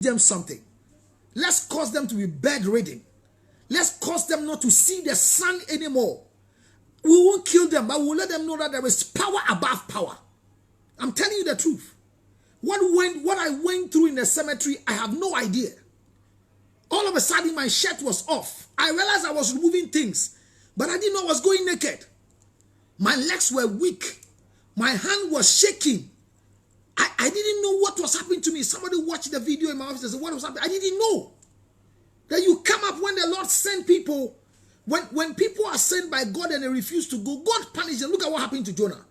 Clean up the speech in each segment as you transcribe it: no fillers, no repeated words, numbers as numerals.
them something. Let's cause them to be bedridden. Let's cause them not to see the sun anymore. We won't kill them, but we'll let them know that there is power above power. I'm telling you the truth. What I went through in the cemetery, I have no idea. All of a sudden, my shirt was off. I realized I was removing things, but I didn't know I was going naked. My legs were weak. My hand was shaking. I didn't know what was happening to me. Somebody watched the video in my office and said, what was happening? I didn't know. That you come up when the Lord sent people. When people are sent by God and they refuse to go, God punishes them. Look at what happened to Jonah.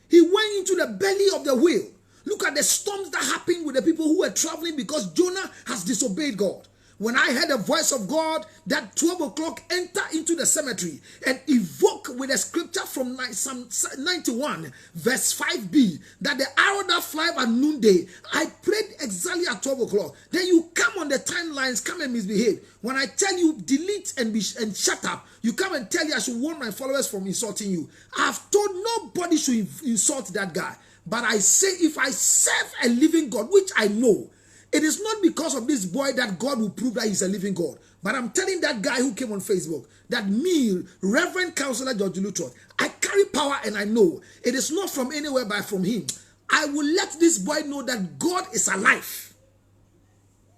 He went into the belly of the whale. Look at the storms that happened with the people who were traveling because Jonah has disobeyed God. When I heard the voice of God, that 12 o'clock enter into the cemetery and evoke with a scripture from Psalm 91 verse 5b, that the arrow that fly at noonday, I prayed exactly at 12 o'clock. Then you come on the timelines, come and misbehave. When I tell you delete and shut up, you come and tell you I should warn my followers from insulting you. I've told nobody should insult that guy. But I say if I serve a living God, which I know, it is not because of this boy that God will prove that he's a living God. But I'm telling that guy who came on Facebook that me, Reverend Counselor George Lutterodt, I carry power and I know it is not from anywhere but from him. I will let this boy know that God is alive.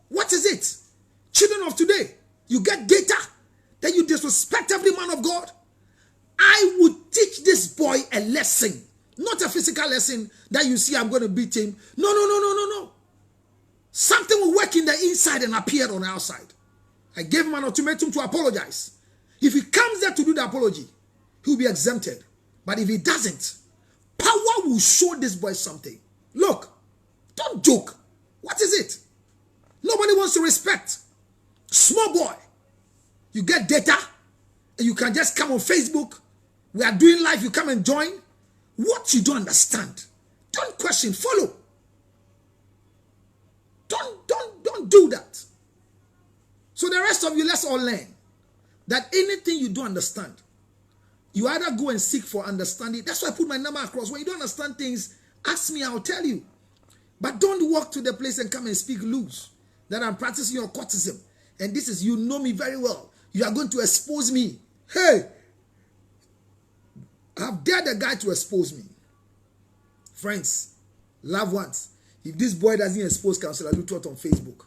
What is it? Children of today, you get data, then you disrespect every man of God. I would teach this boy a lesson, not a physical lesson that you see I'm going to beat him. No. Something will work in the inside and appear on the outside. I gave him an ultimatum to apologize. If he comes there to do the apology, he'll be exempted. But if he doesn't, power will show this boy something. Look, don't joke. What is it? Nobody wants to respect. Small boy, you get data and you can just come on Facebook. We are doing live, you come and join. What you don't understand, don't question, follow. Don't do that. So the rest of you, let's all learn that anything you don't understand, you either go and seek for understanding. That's why I put my number across. When you don't understand things, ask me, I'll tell you. But don't walk to the place and come and speak loose that I'm practicing your courtism. And this is, you know me very well. You are going to expose me. Hey, I've dared the guy to expose me. Friends, loved ones, if this boy doesn't expose Counselor Lutterodt on Facebook,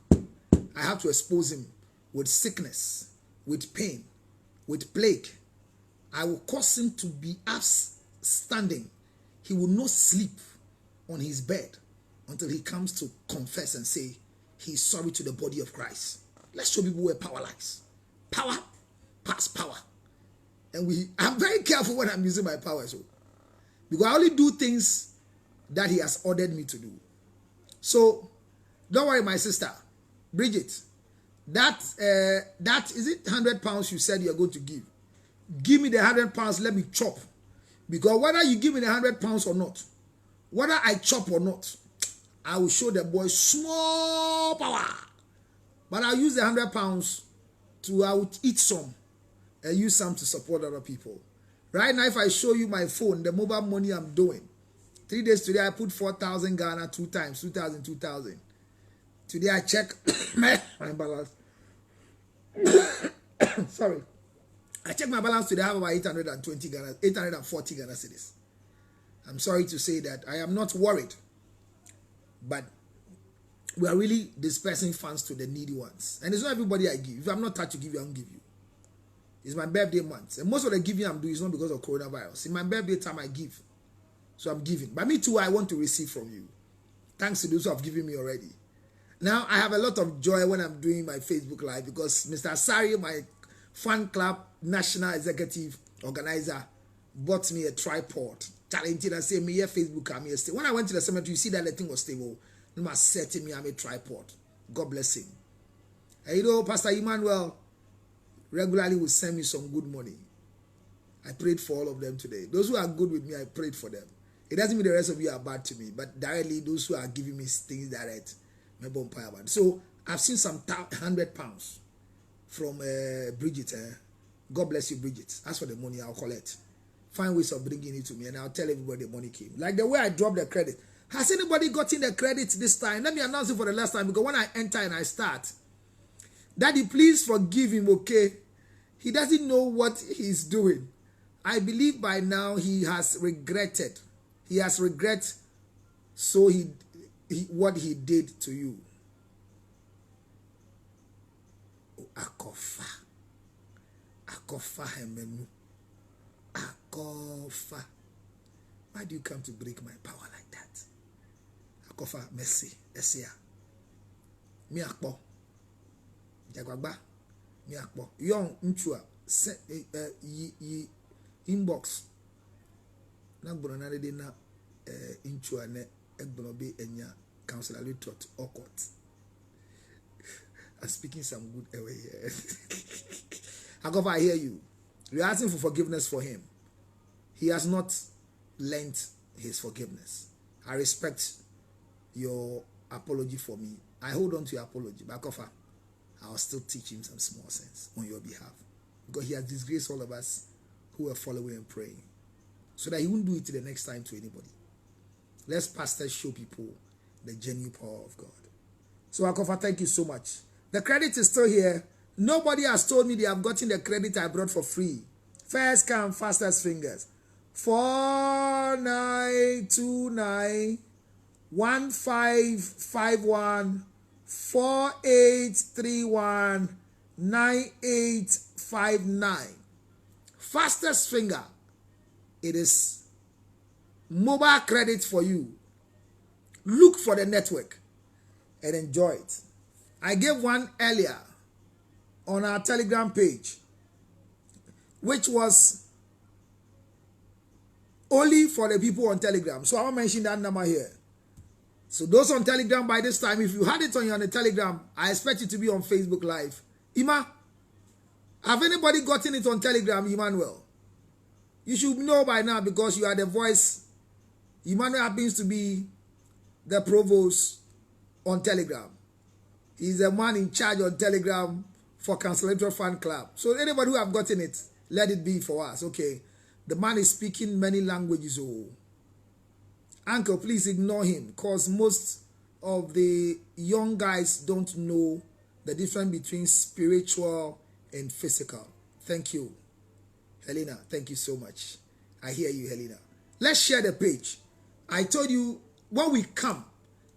I have to expose him with sickness, with pain, with plague. I will cause him to be standing. He will not sleep on his bed until he comes to confess and say he's sorry to the body of Christ. Let's show people where power lies. Power past power. And I'm very careful when I'm using my power. So, because I only do things that he has ordered me to do. So, don't worry, my sister, Bridget. That is it, £100 you said you're going to give. Give me the £100, let me chop. Because whether you give me the £100 or not, whether I chop or not, I will show the boy small power. But I'll use the £100 to, I will eat some and use some to support other people. Right now, if I show you my phone, the mobile money I'm doing, 3 days today, I put 4,000 Ghana 2 times, 2,000, 2,000. Today, I check my balance. Sorry. I check my balance today, I have about 840 Ghana cedis. I'm sorry to say that I am not worried, but we are really dispersing funds to the needy ones. And it's not everybody I give. If I'm not touched to give you, I won't give you. It's my birthday month. And most of the giving I'm doing is not because of coronavirus. In my birthday time, I give. So I'm giving. But me too, I want to receive from you. Thanks to those who have given me already. Now, I have a lot of joy when I'm doing my Facebook Live because Mr. Asari, my fan club national executive organizer, bought me a tripod. Challenging and say, me here Facebook, I'm here stay. When I went to the cemetery, you see that the thing was stable. No man said to me, I'm a tripod. God bless him. And you know, Pastor Emmanuel regularly will send me some good money. I prayed for all of them today. Those who are good with me, I prayed for them. It doesn't mean the rest of you are bad to me, but directly those who are giving me things direct, my bonfire bad. So I've seen some £100 from Bridget. God bless you, Bridget. As for the money, I'll collect. Find ways of bringing it to me, and I'll tell everybody the money came. Like the way I dropped the credit. Has anybody gotten the credit this time? Let me announce it for the last time, because when I enter and I start, Daddy, please forgive him, okay? He doesn't know what he's doing. I believe by now he has regretted. He has regret, so he what he did to you. Akofa. Akofa hemenu. Akofa. Why do you come to break my power like that? Akofa, mercy. Esia. Mi akpo. Jagwagba. Mi akpo. Young nchua. Inbox. Na gbona na de na nchua ne egbono be enya Councillor Lutterodt Okot. I'm speaking some good away here. Akofa, I hear you. You're asking for forgiveness for him. He has not lent his forgiveness. I respect your apology for me. I hold on to your apology. But Akofa, I'll still teach him some small sense on your behalf. Because he has disgraced all of us who are following and praying. So that he won't do it the next time to anybody. Let's pastors show people the genuine power of God. So Akofa, thank you so much. The credit is still here. Nobody has told me they have gotten the credit I brought for free. First come, fastest fingers. 4929 1551 4831 9859. Fastest finger. It is mobile credit for you. Look for the network and enjoy it. I gave one earlier on our Telegram page, which was only for the people on Telegram. So I will mention that number here. So those on Telegram, by this time, if you had it on the Telegram, I expect it to be on Facebook Live. Ima, have anybody gotten it on Telegram, Emmanuel? You should know by now, because you are the voice. Emmanuel happens to be the provost on Telegram. He's the man in charge on Telegram for Cancellatory Fan Club. So anybody who have gotten it, let it be for us, okay? The man is speaking many languages. Oh, Uncle, please ignore him, because most of the young guys don't know the difference between spiritual and physical. Thank you, Helena. Thank you so much. I hear you, Helena. Let's share the page. I told you, when we come,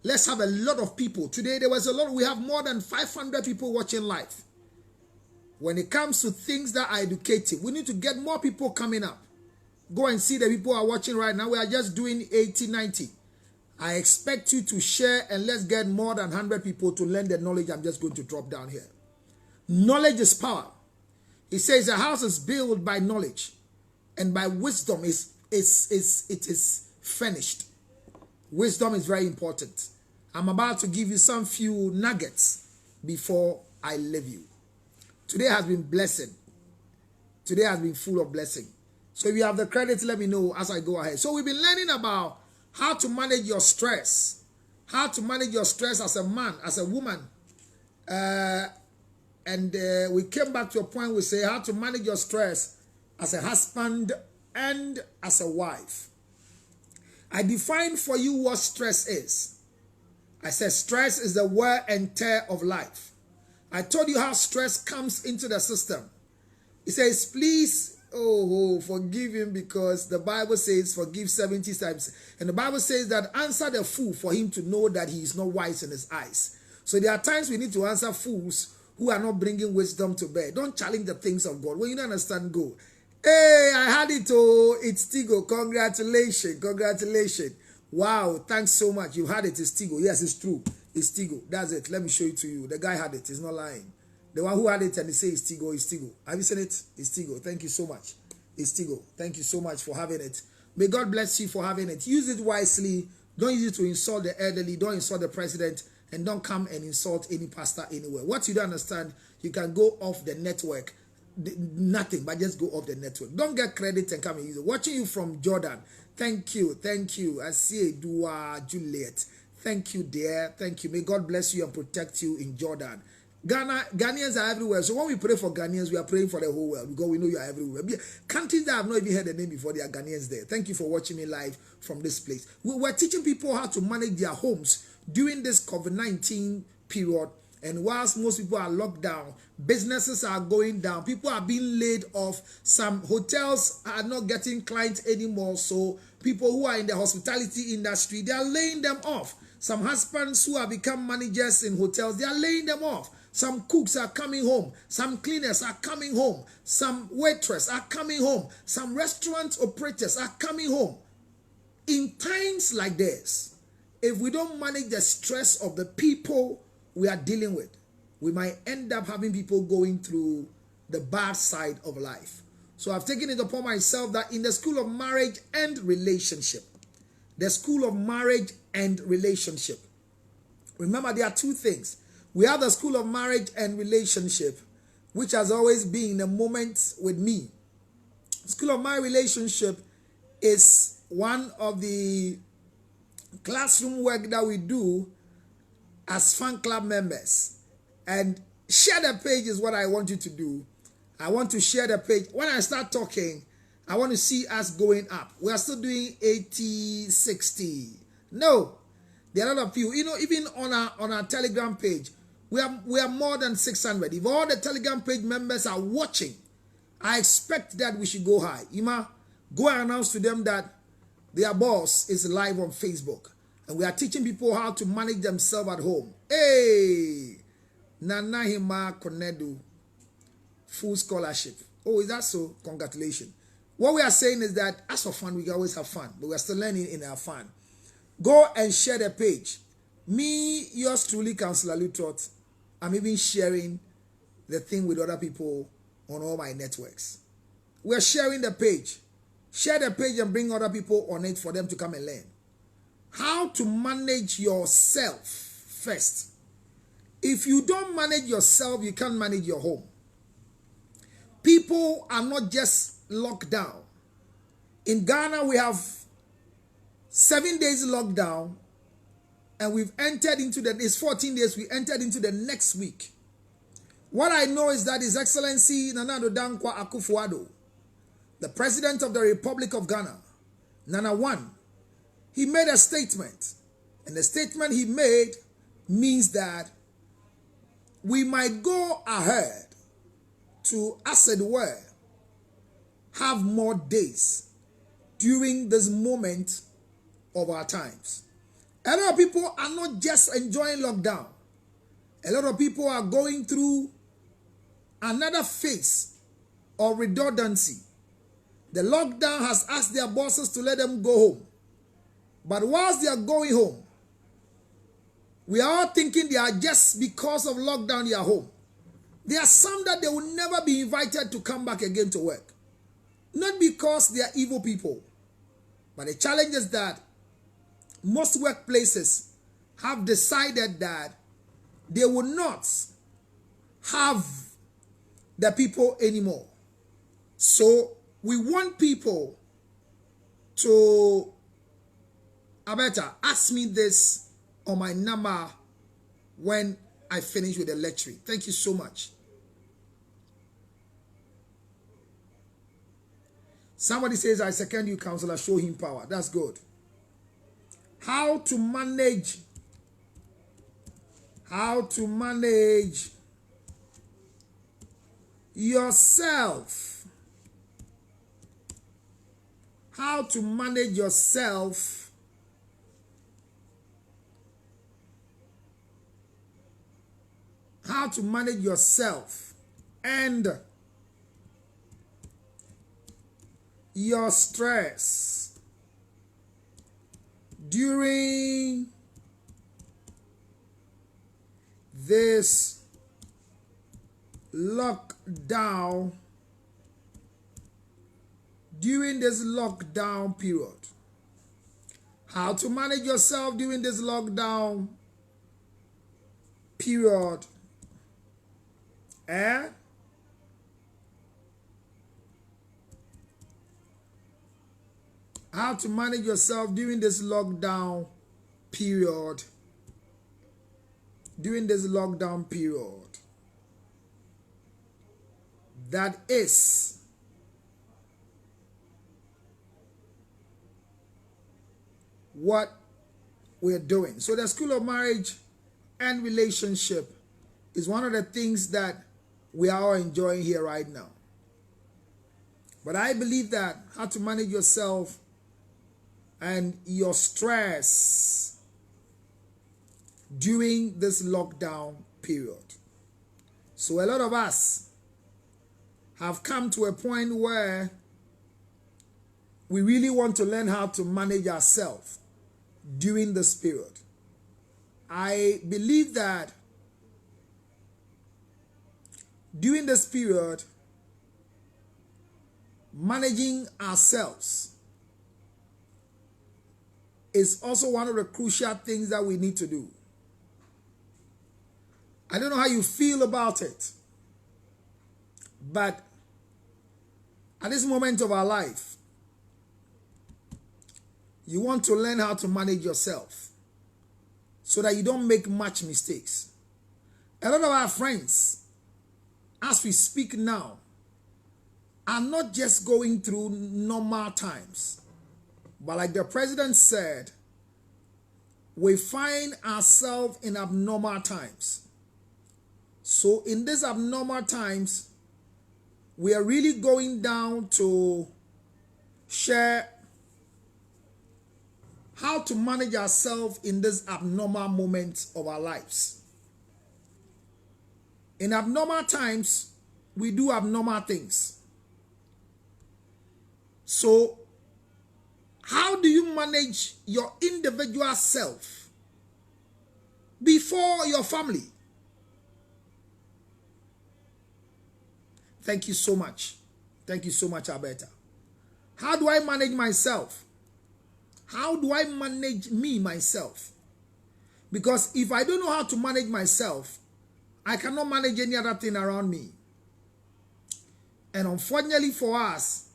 let's have a lot of people. Today there was a lot. We have more than 500 people watching live. When it comes to things that are educative, we need to get more people coming up. Go and see the people who are watching right now. We are just doing 80, 90. I expect you to share, and let's get more than 100 people to learn the knowledge I'm just going to drop down here. Knowledge is power. It says a house is built by knowledge, and by wisdom it is furnished. Wisdom is very important. I'm about to give you some few nuggets before I leave you. Today has been blessed. Today has been full of blessing. So if you have the credit, let me know as I go ahead. So we've been learning about how to manage your stress. How to manage your stress as a man, as a woman. We came back to a point we say how to manage your stress as a husband and as a wife. I defined for you what stress is. I said stress is the wear and tear of life. I told you how stress comes into the system. It says, please, forgive him, because the Bible says forgive 70 times. And the Bible says that answer the fool for him to know that he is not wise in his eyes. So there are times we need to answer fools who are not bringing wisdom to bear. Don't challenge the things of God. When you don't understand, go. Hey, I had it. Oh, it's Tigo. Congratulations. Congratulations. Wow. Thanks so much. You had it. It's Tigo. Yes, it's true. It's Tigo. That's it. Let me show it to you. The guy had it. He's not lying. The one who had it and he says it's Tigo. It's Tigo. Have you seen it? It's Tigo. Thank you so much. It's Tigo. Thank you so much for having it. May God bless you for having it. Use it wisely. Don't use it to insult the elderly. Don't insult the president. And don't come and insult any pastor anywhere. What you don't understand, you can go off the network. Nothing, but just go off the network. Don't get credit and come and use it. Watching you from Jordan. Thank you. Thank you. I see Dua Juliet. Thank you, dear. Thank you. May God bless you and protect you in Jordan. Ghanaians are everywhere. So when we pray for Ghanaians, we are praying for the whole world because we know you are everywhere. Countries that have not even heard the name before, there are Ghanaians there. Thank you for watching me live from this place. We're teaching people how to manage their homes during this COVID-19 period. And whilst most people are locked down, businesses are going down. People are being laid off. Some hotels are not getting clients anymore. So people who are in the hospitality industry, they are laying them off. Some husbands who have become managers in hotels, they are laying them off. Some cooks are coming home. Some cleaners are coming home. Some waitresses are coming home. Some restaurant operators are coming home. In times like this, if we don't manage the stress of the people we are dealing with, we might end up having people going through the bad side of life. So I've taken it upon myself that in the school of marriage and relationship, the school of marriage and relationship, remember there are two things. We have the school of marriage and relationship, which has always been a moment with me. School of marriage relationship is one of the classroom work that we do as fan club members. And share the page is what I want you to do. I want to share the page. When I start talking, I want to see us going up. We are still doing 80, 60. No, there are a lot of people. You know, even on our Telegram page, we are more than 600. If all the Telegram page members are watching, I expect that we should go high. Ima, go and announce to them that their boss is live on Facebook. And we are teaching people how to manage themselves at home. Hey! Nana Hima Konedu. Full scholarship. Oh, is that so? Congratulations. What we are saying is that as for fun, we can always have fun. But we are still learning in our fun. Go and share the page. Me, yours truly, Counselor Lutterodt. I'm even sharing the thing with other people on all my networks. We're sharing the page. Share the page and bring other people on it for them to come and learn. How to manage yourself first. If you don't manage yourself, you can't manage your home. People are not just locked down. In Ghana, we have 7 days lockdown, and we've entered into it's 14 days, we entered into the next week. What I know is that His Excellency Nana Addo Dankwa Akufo-Addo, the President of the Republic of Ghana, Nana One, he made a statement. And the statement he made means that we might go ahead to, as it were, have more days during this moment of our times. A lot of people are not just enjoying lockdown. A lot of people are going through another phase of redundancy. The lockdown has asked their bosses to let them go home. But whilst they are going home, we are all thinking they are just because of lockdown they are home. There are some that they will never be invited to come back again to work. Not because they are evil people. But the challenge is that most workplaces have decided that they will not have the people anymore. So we want people to, Abeta, ask me this on my number when I finish with the lecture. Thank you so much. Somebody says, I second you, Counselor, show him power. That's good. How to manage yourself. How to manage yourself and your stress during this lockdown period. How to manage yourself during this lockdown period. How to manage yourself during this lockdown period. That is what we're doing. So the School of Marriage and Relationship is one of the things that we are all enjoying here right now. But I believe that how to manage yourself and your stress during this lockdown period. So a lot of us have come to a point where we really want to learn how to manage ourselves during this period. I believe that during this period, managing ourselves is also one of the crucial things that we need to do. I don't know how you feel about it, but at this moment of our life, you want to learn how to manage yourself so that you don't make much mistakes. A lot of our friends, as we speak now, are not just going through normal times, but like the president said, we find ourselves in abnormal times. So in these abnormal times, we are really going down to share how to manage ourselves in this abnormal moments of our lives. In abnormal times, we do abnormal things. So, how do you manage your individual self before your family? Thank you so much. Thank you so much, Alberta. How do I manage myself? How do I manage myself? Because if I don't know how to manage myself, I cannot manage any other thing around me. And unfortunately for us,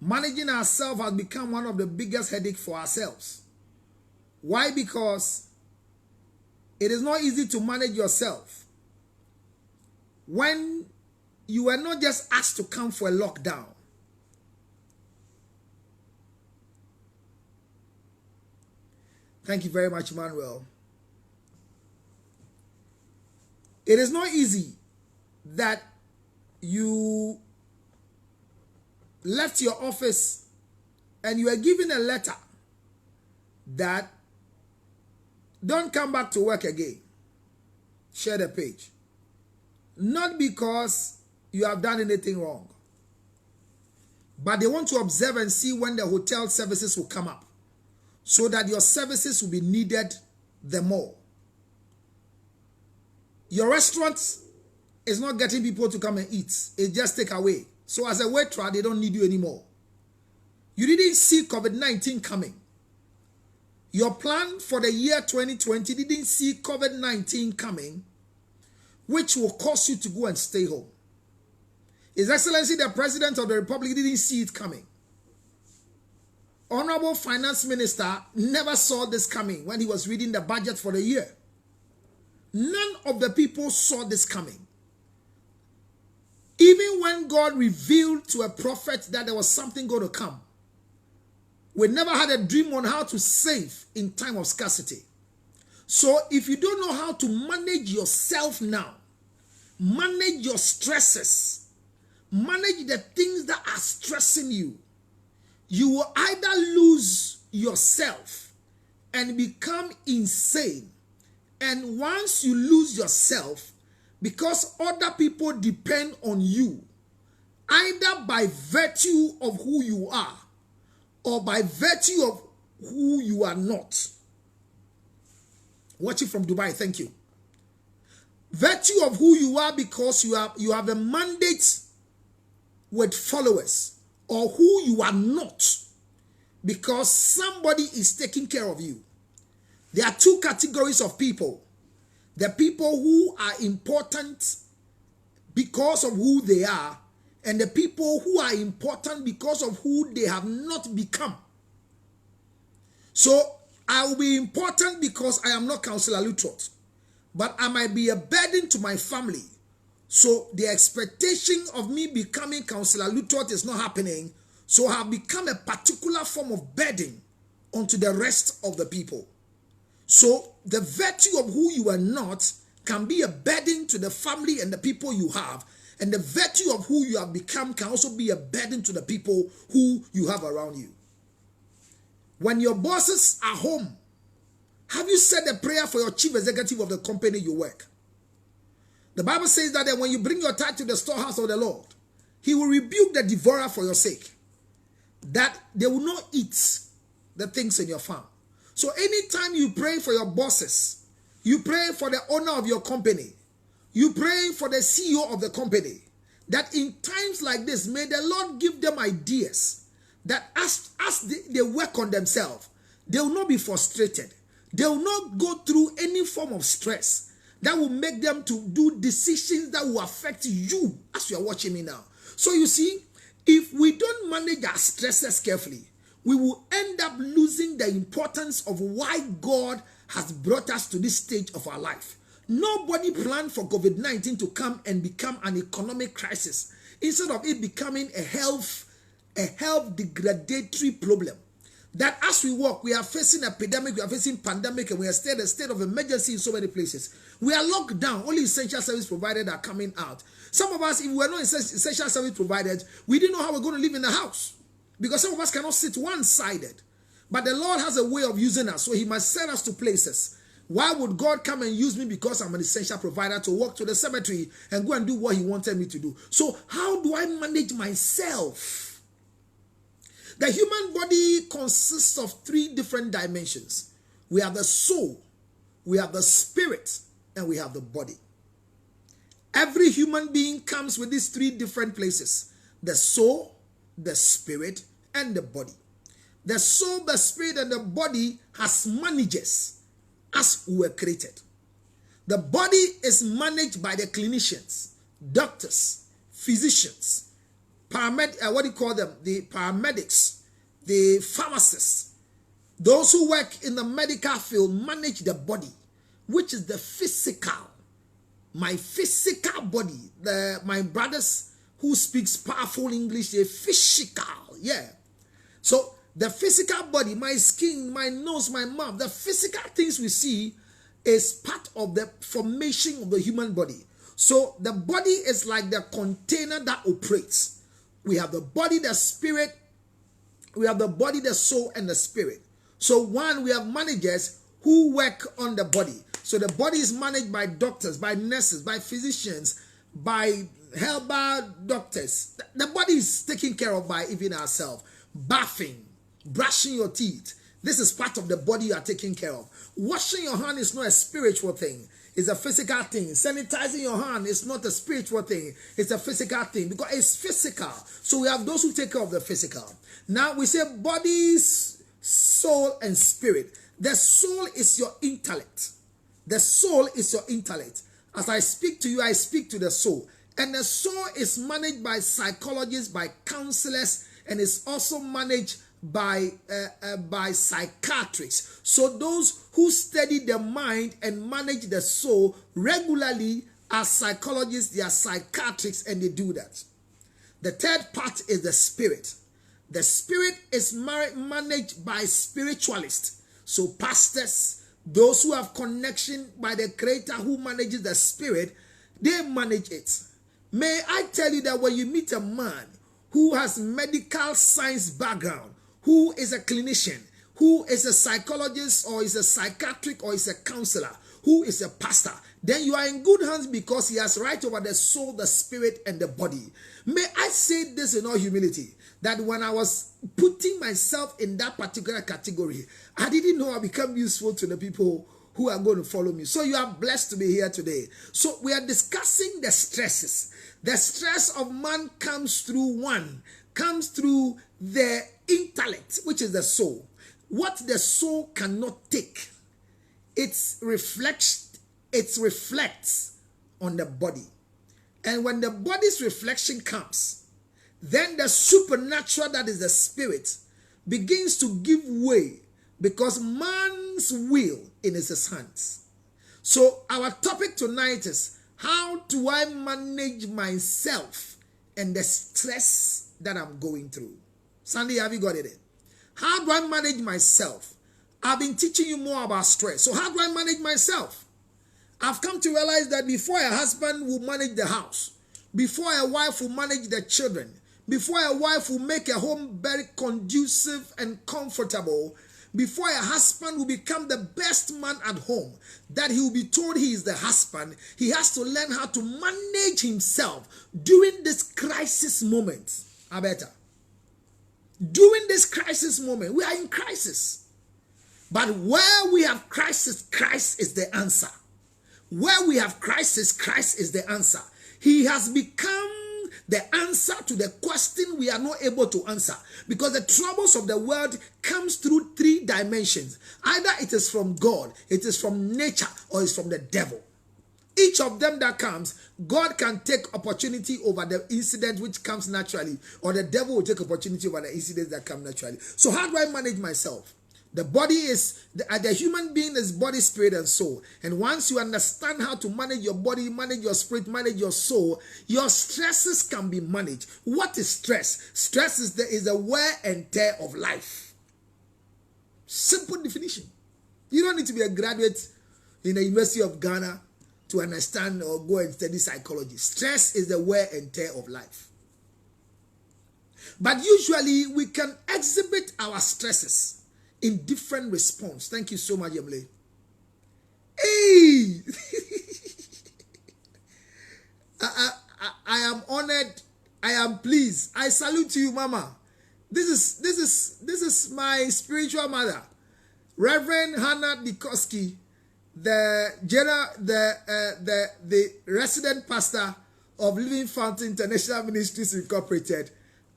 managing ourselves has become one of the biggest headaches for ourselves. Why? Because it is not easy to manage yourself when you were not just asked to come for a lockdown. Thank you very much, Emmanuel. It is not easy that you left your office and you are given a letter that don't come back to work again. Share the page. Not because you have done anything wrong, but they want to observe and see when the hotel services will come up so that your services will be needed the more. Your restaurant is not getting people to come and eat. It's just take away. So as a waiter, they don't need you anymore. You didn't see COVID-19 coming. Your plan for the year 2020 didn't see COVID-19 coming, which will cause you to go and stay home. His Excellency, the President of the Republic, didn't see it coming. Honorable Finance Minister never saw this coming when he was reading the budget for the year. None of the people saw this coming. Even when God revealed to a prophet that there was something going to come, we never had a dream on how to save in time of scarcity. So if you don't know how to manage yourself now, manage your stresses, manage the things that are stressing you, you will either lose yourself and become insane. And once you lose yourself, because other people depend on you, either by virtue of who you are or by virtue of who you are not. Watching from Dubai, thank you. Virtue of who you are because you have a mandate with followers, or who you are not because somebody is taking care of you. There are two categories of people. The people who are important because of who they are, and the people who are important because of who they have not become. So I will be important because I am not Councillor Lutterodt, but I might be a burden to my family. So the expectation of me becoming Counselor Lutterodt is not happening. So I have become a particular form of burden onto the rest of the people. So the virtue of who you are not can be a burden to the family and the people you have. And the virtue of who you have become can also be a burden to the people who you have around you. When your bosses are home, have you said a prayer for your chief executive of the company you work? The Bible says that when you bring your tithe to the storehouse of the Lord, he will rebuke the devourer for your sake, that they will not eat the things in your farm. So anytime you pray for your bosses, you pray for the owner of your company, you pray for the CEO of the company, that in times like this, may the Lord give them ideas that as they work on themselves, they will not be frustrated. They will not go through any form of stress that will make them to do decisions that will affect you as you are watching me now. So you see, if we don't manage our stresses carefully, we will end up losing the importance of why God has brought us to this stage of our life. Nobody planned for COVID-19 to come and become an economic crisis, instead of it becoming a health degradatory problem. That as we walk, we are facing epidemic, we are facing pandemic, and we are still in a state of emergency in so many places. We are locked down. Only essential service providers are coming out. Some of us, if we were not essential service providers, we didn't know how we're going to live in the house. Because some of us cannot sit one-sided. But the Lord has a way of using us, so he must send us to places. Why would God come and use me because I'm an essential provider to walk to the cemetery and go and do what he wanted me to do? So how do I manage myself? The human body consists of 3 different dimensions. We have the soul, we have the spirit, and we have the body. Every human being comes with these 3 different places: the soul, the spirit, and the body. The soul, the spirit, and the body has managers as we were created. The body is managed by the clinicians, doctors, physicians, the paramedics, the pharmacists. Those who work in the medical field manage the body, which is the physical. My physical body. My brothers who speaks powerful English, they physical. Yeah. So the physical body, my skin, my nose, my mouth, the physical things we see is part of the formation of the human body. So the body is like the container that operates. We have the body, the spirit, we have the body, the soul, and the spirit. So we have managers who work on the body. So the body is managed by doctors, by nurses, by physicians, by herbal doctors. The body is taken care of by even ourselves. Bathing, brushing your teeth. This is part of the body you are taking care of. Washing your hand is not a spiritual thing. It's a physical thing. Sanitizing your hand is not a spiritual thing. It's a physical thing because it's physical. So we have those who take care of the physical. Now we say bodies, soul, and spirit. The soul is your intellect. The soul is your intellect. As I speak to you, I speak to the soul. And the soul is managed by psychologists, by counselors, and is also managed by psychiatrists. So those who study the mind and manage the soul regularly are psychologists, they are psychiatrists, and they do that. The third part is the spirit. The spirit is managed by spiritualists. So pastors, those who have connection by the Creator who manages the spirit, they manage it. May I tell you that when you meet a man who has medical science background, who is a clinician, who is a psychologist or is a psychiatric or is a counselor, who is a pastor, then you are in good hands because he has right over the soul, the spirit, and the body. May I say this in all humility, that when I was putting myself in that particular category, I didn't know I become useful to the people who are going to follow me. So you are blessed to be here today. So we are discussing the stresses. The stress of man comes through the intellect, which is the soul. What the soul cannot take, it reflects on the body. And when the body's reflection comes, then the supernatural, that is the spirit, begins to give way because man's will in his hands. So our topic tonight is, How do I manage myself and the stress that I'm going through? Sandy, have you got it? How do I manage myself? I've been teaching you more about stress. So how do I manage myself? I've come to realize that before a husband will manage the house, before a wife will manage the children, before a wife will make a home very conducive and comfortable, before a husband will become the best man at home, that he will be told he is the husband, he has to learn how to manage himself during this crisis moment. I better. During this crisis moment, we are in crisis. But where we have crisis, Christ is the answer. Where we have crisis, Christ is the answer. He has become the answer to the question we are not able to answer, because the troubles of the world comes through three dimensions. Either it is from God, it is from nature, or it's from the devil. Each of them that comes, God can take opportunity over the incident which comes naturally, or the devil will take opportunity over the incidents that come naturally. So how do I manage myself? The body is, the human being is body, spirit, and soul. And once you understand how to manage your body, manage your spirit, manage your soul, your stresses can be managed. What is stress? Stress is the wear and tear of life. Simple definition. You don't need to be a graduate in the University of Ghana to understand or go and study psychology. Stress is the wear and tear of life. But usually we can exhibit our stresses in different response. Thank you so much, Yemle. Hey! I am honored. I am pleased. I salute you, Mama. This is my spiritual mother, Reverend Hannah Dikoski, the resident pastor of Living Fountain International Ministries Incorporated.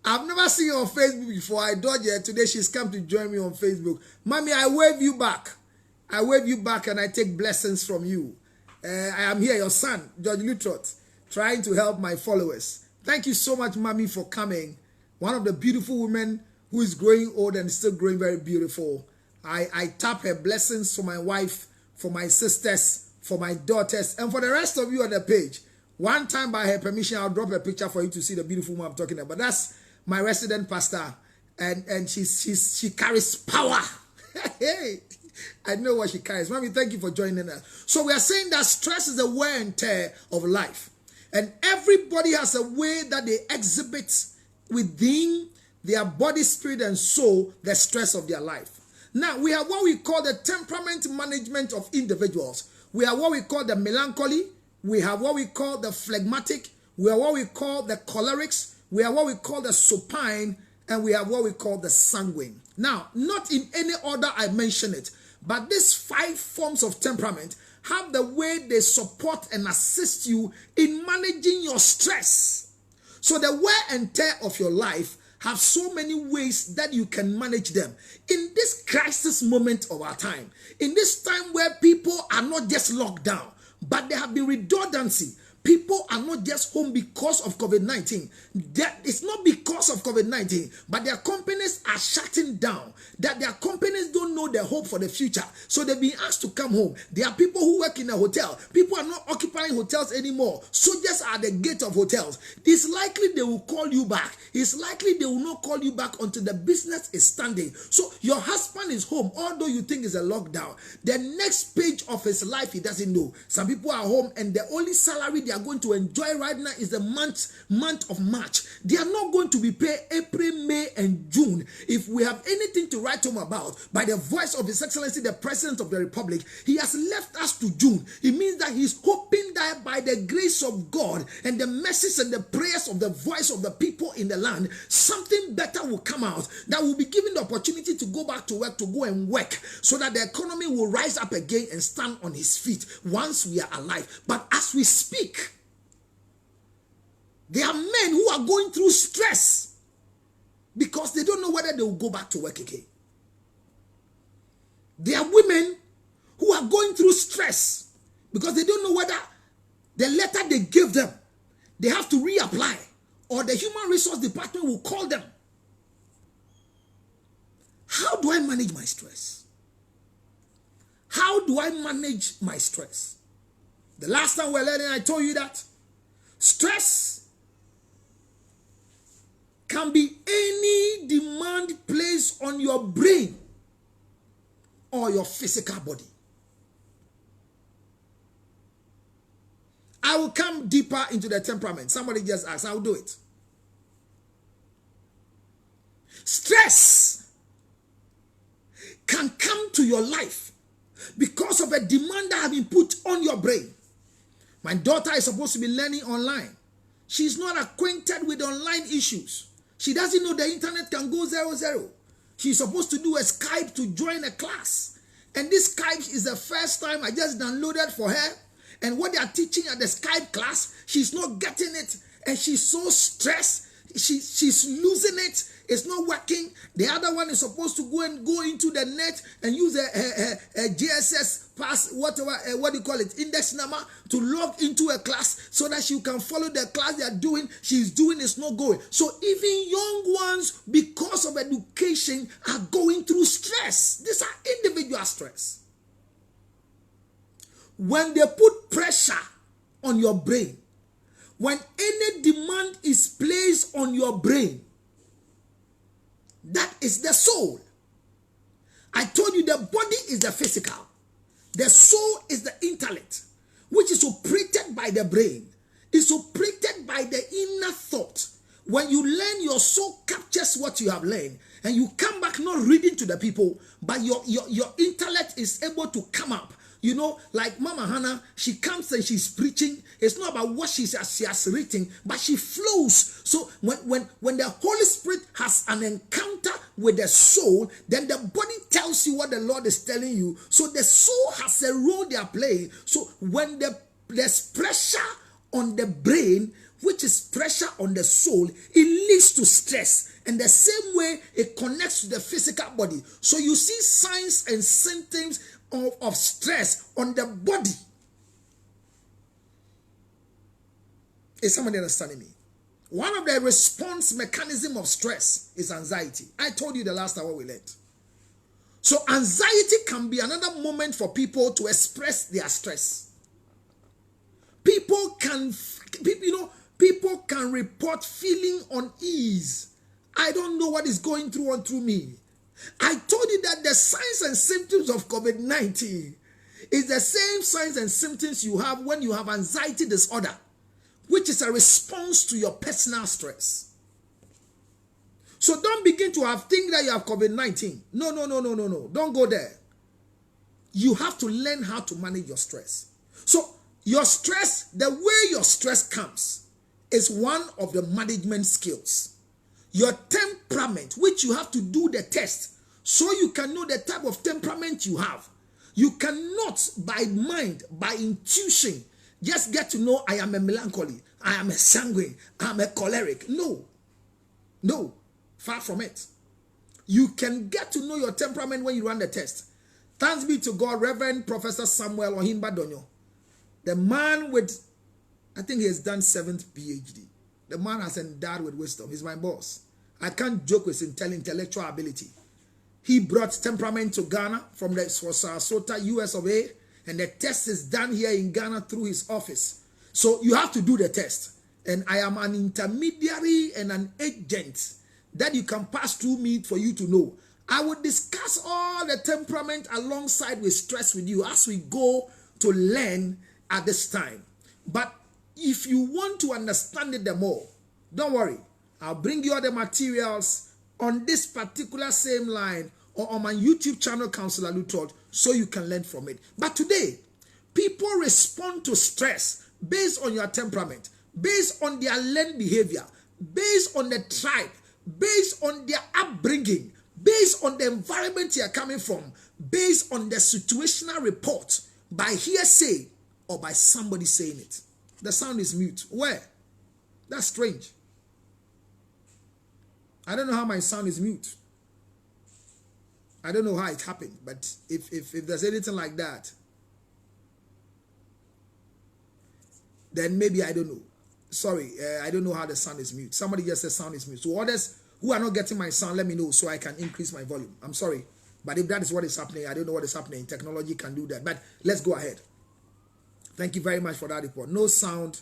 I've never seen her on Facebook before. I dodged her. Today she's come to join me on Facebook. Mommy, I wave you back. I wave you back and I take blessings from you. I am here, your son, George Lutterodt, trying to help my followers. Thank you so much, Mommy, for coming. One of the beautiful women who is growing old and still growing very beautiful. I tap her blessings for my wife, for my sisters, for my daughters, and for the rest of you on the page. One time, by her permission, I'll drop a picture for you to see the beautiful woman I'm talking about. That's my resident pastor, and she carries power. Hey, I know what she carries. Mommy, thank you for joining us. So we are saying that stress is the wear and tear of life, and everybody has a way that they exhibit within their body, spirit, and soul the stress of their life. Now we have what we call the temperament management of individuals. We have what we call the melancholy. We have what we call the phlegmatic. We have what we call the cholerics. We have what we call the supine, and we have what we call the sanguine. Now, not in any order I mention it, but these 5 forms of temperament have the way they support and assist you in managing your stress. So the wear and tear of your life have so many ways that you can manage them. In this crisis moment of our time, in this time where people are not just locked down, but there have been redundancy. People are not just home because of COVID-19. It's not because of COVID-19, but their companies are shutting down. That their companies don't know the hope for the future. So they've been asked to come home. There are people who work in a hotel. People are not occupying hotels anymore. Soldiers are at the gate of hotels. It's likely they will call you back. It's likely they will not call you back until the business is standing. So your husband is home, although you think it's a lockdown. The next page of his life, he doesn't know. Some people are home and the only salary they are going to enjoy right now is the month of March. They are not going to be paid April, May, and June. If we have anything to write home about, by the voice of His Excellency, the President of the Republic, he has left us to June. It means that he's hoping that by the grace of God and the message and the prayers of the voice of the people in the land, something better will come out, that will be given the opportunity to go back to work, to go and work, so that the economy will rise up again and stand on his feet once we are alive. But as we speak, there are men who are going through stress because they don't know whether they will go back to work again. There are women who are going through stress because they don't know whether the letter they gave them, they have to reapply, or the human resource department will call them. How do I manage my stress? How do I manage my stress? The last time we were learning, I told you that stress can be any demand placed on your brain or your physical body. I will come deeper into the temperament. Somebody just asked, I'll do it. Stress can come to your life because of a demand that has been put on your brain. My daughter is supposed to be learning online. She's not acquainted with online issues. She doesn't know the internet can go 0-0. She's supposed to do a Skype to join a class. And this Skype is the first time I just downloaded for her. And what they are teaching at the Skype class, she's not getting it. And she's so stressed. She's losing it. It's not working. The other one is supposed to go into the net and use a GSS pass, whatever, what do you call it, index number to log into a class so that she can follow the class they are doing. She's doing, it's not going. So even young ones, because of education, are going through stress. These are individual stress. When they put pressure on your brain, when any demand is placed on your brain, that is the soul. I told you the body is the physical. The soul is the intellect, which is operated by the brain. It's operated by the inner thought. When you learn, your soul captures what you have learned. And you come back not reading to the people, but your intellect is able to come up. You know, like Mama Hannah, she comes and she's preaching. It's not about what she has written, but she flows. So when the Holy Spirit has an encounter with the soul, then the body tells you what the Lord is telling you. So the soul has a role they are playing. So when there's pressure on the brain, which is pressure on the soul, it leads to stress. And the same way it connects to the physical body. So you see signs and symptoms of stress on the body. Is somebody understanding me? One of the response mechanism of stress is anxiety. I told you the last time we learned. So anxiety can be another moment for people to express their stress. People can report feeling unease. I don't know what is going through me. I told you that the signs and symptoms of COVID-19 is the same signs and symptoms you have when you have anxiety disorder, which is a response to your personal stress. So don't begin to think that you have COVID-19. No. Don't go there. You have to learn how to manage your stress. So your stress, the way your stress comes, is one of the management skills. Your temperament, which you have to do the test, so you can know the type of temperament you have. You cannot, by mind, by intuition, just get to know I am a melancholy, I am a sanguine, I am a choleric. No, far from it. You can get to know your temperament when you run the test. Thanks be to God, Reverend Professor Samuel Ohimba Donyo, the man with, I think he has done 7th PhD. The man has endowed with wisdom. He's my boss. I can't joke with his intellectual ability. He brought temperament to Ghana from the Sarasota, US of A, and the test is done here in Ghana through his office. So you have to do the test. And I am an intermediary and an agent that you can pass through me for you to know. I will discuss all the temperament alongside with stress with you as we go to learn at this time. But if you want to understand it the more, don't worry. I'll bring you all the materials on this particular same line or on my YouTube channel, Counselor Lutterodt, so you can learn from it. But today, people respond to stress based on your temperament, based on their learned behavior, based on the tribe, based on their upbringing, based on the environment you are coming from, based on the situational report, by hearsay or by somebody saying it. The sound is mute. Where? That's strange. I don't know how my sound is mute. I don't know how it happened, but if there's anything like that, then maybe I don't know. Sorry, I don't know how the sound is mute. Somebody just said sound is mute. So others who are not getting my sound, let me know so I can increase my volume. I'm sorry, but if that is what is happening, I don't know what is happening. Technology can do that, but let's go ahead. Thank you very much for that report. No sound.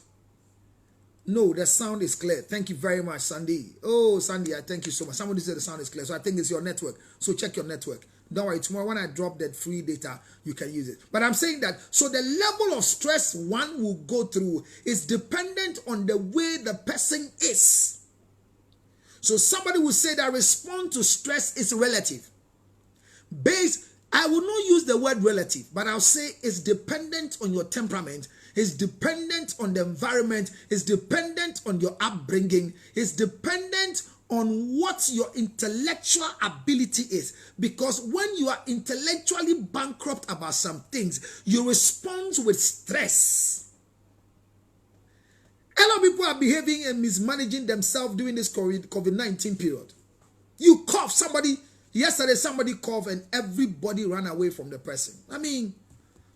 No, the sound is clear. Thank you very much, Sandy. Oh, Sandy, I thank you so much. Somebody said the sound is clear. So I think it's your network. So check your network. Don't worry. Tomorrow when I drop that free data, you can use it. But I'm saying that, so the level of stress one will go through is dependent on the way the person is. So somebody will say that response to stress is relative. I will not use the word relative, but I'll say it's dependent on your temperament, it's dependent on the environment, it's dependent on your upbringing, it's dependent on what your intellectual ability is. Because when you are intellectually bankrupt about some things, you respond with stress. A lot of people are behaving and mismanaging themselves during this COVID-19 period. You cough, yesterday somebody coughed and everybody ran away from the person. I mean,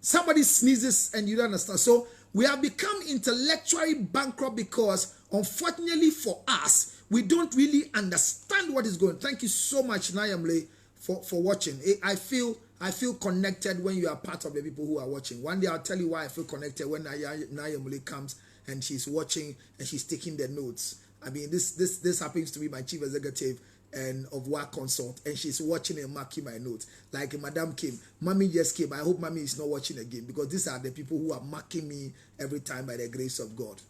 somebody sneezes and you don't understand. So we have become intellectually bankrupt because, unfortunately for us, we don't really understand what is going on. Thank you so much, Nayamle, for watching. I feel connected when you are part of the people who are watching. One day I'll tell you why I feel connected when Nayamle comes and she's watching and she's taking the notes. I mean, this happens to be my chief executive and of work consult, and she's watching and marking my notes. Like Madam Kim, Mommy just came. I hope Mommy is not watching again, because these are the people who are marking me every time by the grace of God.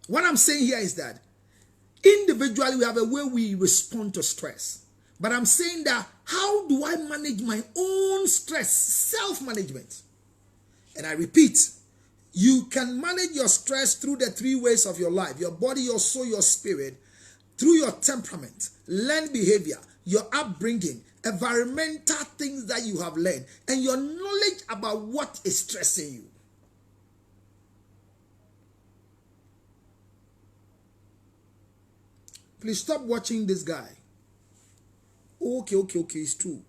What I'm saying here is that individually we have a way we respond to stress. But I'm saying that, how do I manage my own stress? Self-management. And I repeat, you can manage your stress through the three ways of your life: your body, your soul, your spirit. Through your temperament, learned behavior, your upbringing, environmental things that you have learned, and your knowledge about what is stressing you. Please stop watching this guy. Okay, it's true.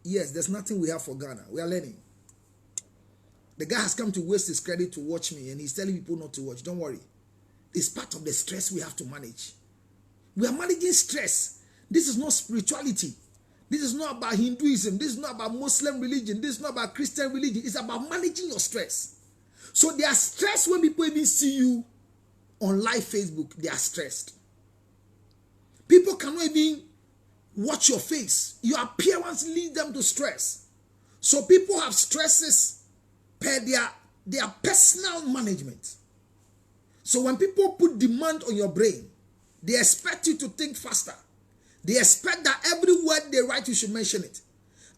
Yes, there's nothing we have for Ghana. We are learning. The guy has come to waste his credit to watch me, and he's telling people not to watch. Don't worry. It's part of the stress we have to manage. We are managing stress. This is not spirituality. This is not about Hinduism. This is not about Muslim religion. This is not about Christian religion. It's about managing your stress. So they are stressed when people even see you on live Facebook. They are stressed. People cannot even watch your face. Your appearance leads them to stress. So people have stresses per their personal management. So when people put demand on your brain, they expect you to think faster. They expect that every word they write, you should mention it.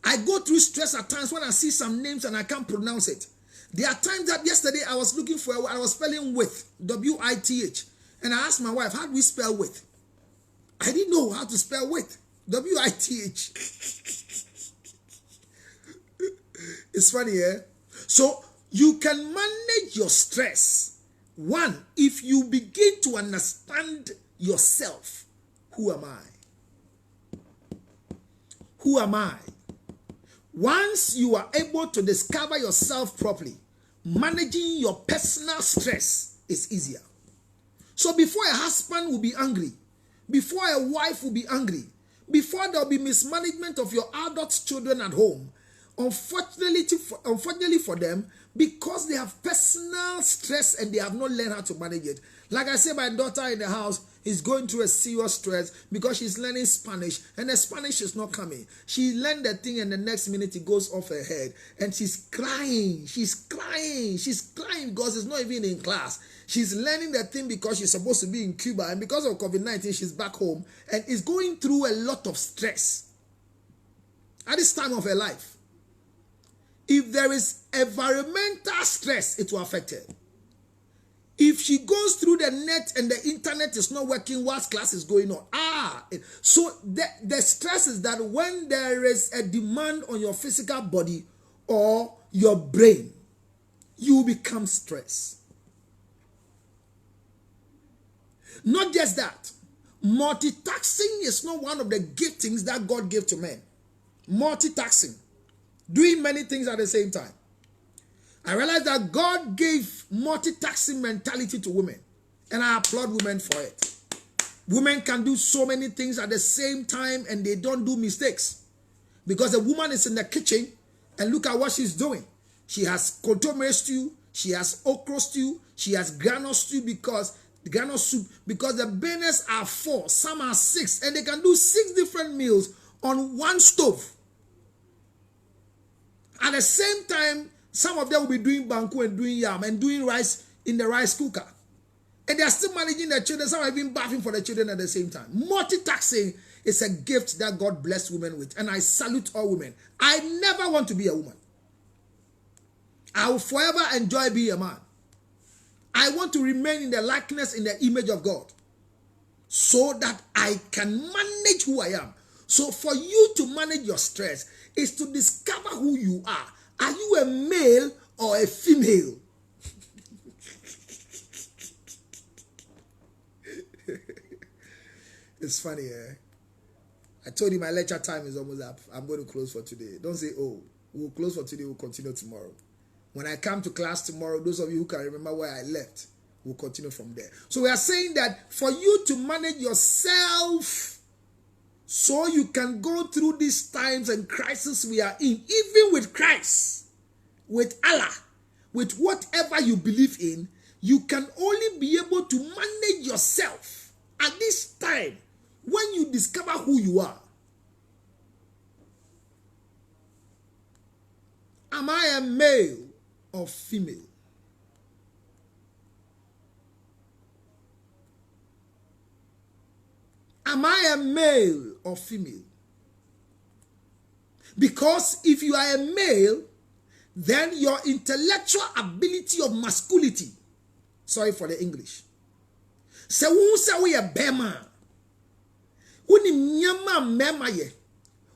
I go through stress at times when I see some names and I can't pronounce it. There are times that yesterday I was looking for, I was spelling with, W-I-T-H. And I asked my wife, how do we spell with? I didn't know how to spell with. W-I-T-H. It's funny, eh? So you can manage your stress. One, if you begin to understand yourself. Who am I? Who am I? Once you are able to discover yourself properly, managing your personal stress is easier. So before a husband will be angry, before a wife will be angry, before there will be mismanagement of your adult children at home, unfortunately for them, because they have personal stress and they have not learned how to manage it. Like I said, my daughter in the house is going through a serious stress because she's learning Spanish and the Spanish is not coming. She learned the thing and the next minute it goes off her head and she's crying. She's crying because it's not even in class. She's learning the thing because she's supposed to be in Cuba, and because of COVID-19 she's back home and is going through a lot of stress at this time of her life. If there is environmental stress, it will affect her. If she goes through the net and the internet is not working whilst class is going on. So the stress is that when there is a demand on your physical body or your brain, you become stressed. Not just that. Multitasking is not one of the giftings that God gave to men. Multitasking. Doing many things at the same time. I realized that God gave multitasking mentality to women. And I applaud women for it. Women can do so many things at the same time and they don't do mistakes. Because a woman is in the kitchen and look at what she's doing. She has kontomire stew, she has okra stew, she has granite stew because the granite soup, because the burners are 4, some are 6, and they can do 6 different meals on one stove. At the same time, some of them will be doing banku and doing yam and doing rice in the rice cooker. And they are still managing their children. Some are even bathing for the children at the same time. Multitasking is a gift that God blessed women with. And I salute all women. I never want to be a woman. I will forever enjoy being a man. I want to remain in the likeness, in the image of God, so that I can manage who I am. So for you to manage your stress is to discover who you are. Are you a male or a female? It's funny, eh? I told you my lecture time is almost up. I'm going to close for today. Don't say, oh, we'll close for today, we'll continue tomorrow. When I come to class tomorrow, those of you who can remember where I left, we'll continue from there. So we are saying that for you to manage yourself, so you can go through these times and crises we are in, even with Christ, with Allah, with whatever you believe in, you can only be able to manage yourself at this time when you discover who you are. Am I a male or female? Am I a male or female? Because if you are a male, then your intellectual ability of masculinity, sorry for the English, so who say we a bema, who nyama mema ye,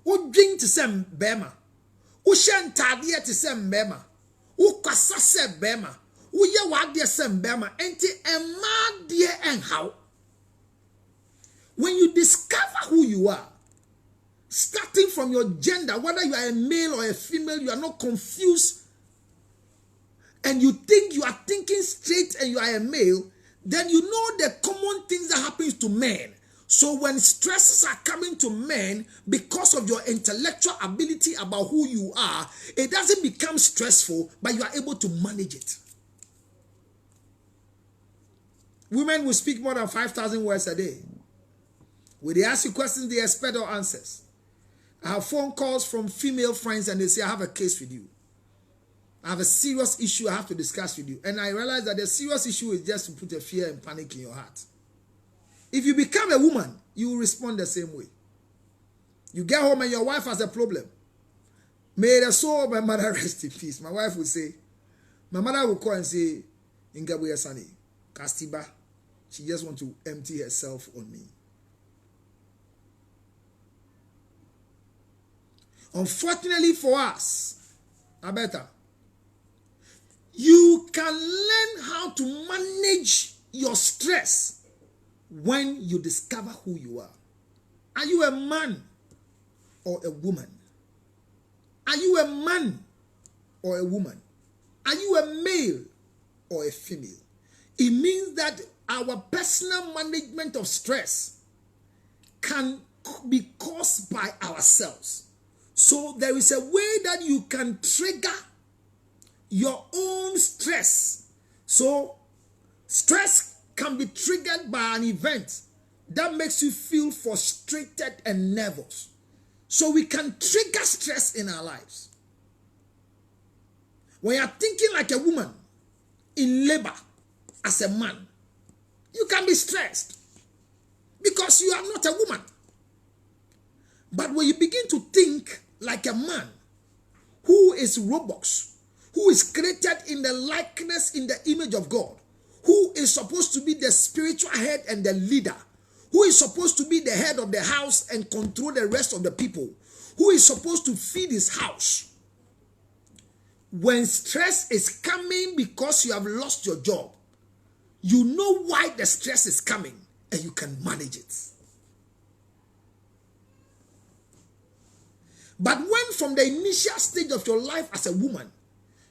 who drink to some bema, who shan tadia to some bema, who kasa se bema, who ye wag de some bema, enti ema dear and how. When you discover who you are, starting from your gender, whether you are a male or a female, you are not confused, and you think you are thinking straight and you are a male, then you know the common things that happens to men. So when stresses are coming to men because of your intellectual ability about who you are, it doesn't become stressful, but you are able to manage it. Women will speak more than 5,000 words a day. When they ask you questions, they expect your answers. I have phone calls from female friends and they say, I have a case with you. I have a serious issue I have to discuss with you. And I realize that the serious issue is just to put a fear and panic in your heart. If you become a woman, you will respond the same way. You get home and your wife has a problem. May the soul of my mother rest in peace. My wife will say, my mother will call and say, Ingabuya Sani, Kastiba, she just wants to empty herself on me. Unfortunately for us, Abeta, you can learn how to manage your stress when you discover who you are. Are you a man or a woman? Are you a man or a woman? Are you a male or a female? It means that our personal management of stress can be caused by ourselves. So there is a way that you can trigger your own stress. So stress can be triggered by an event that makes you feel frustrated and nervous. So we can trigger stress in our lives. When you are thinking like a woman in labor as a man, you can be stressed because you are not a woman. But when you begin to think like a man who is Robux, who is created in the likeness, in the image of God, who is supposed to be the spiritual head and the leader, who is supposed to be the head of the house and control the rest of the people, who is supposed to feed his house. When stress is coming because you have lost your job, you know why the stress is coming and you can manage it. But when from the initial stage of your life as a woman,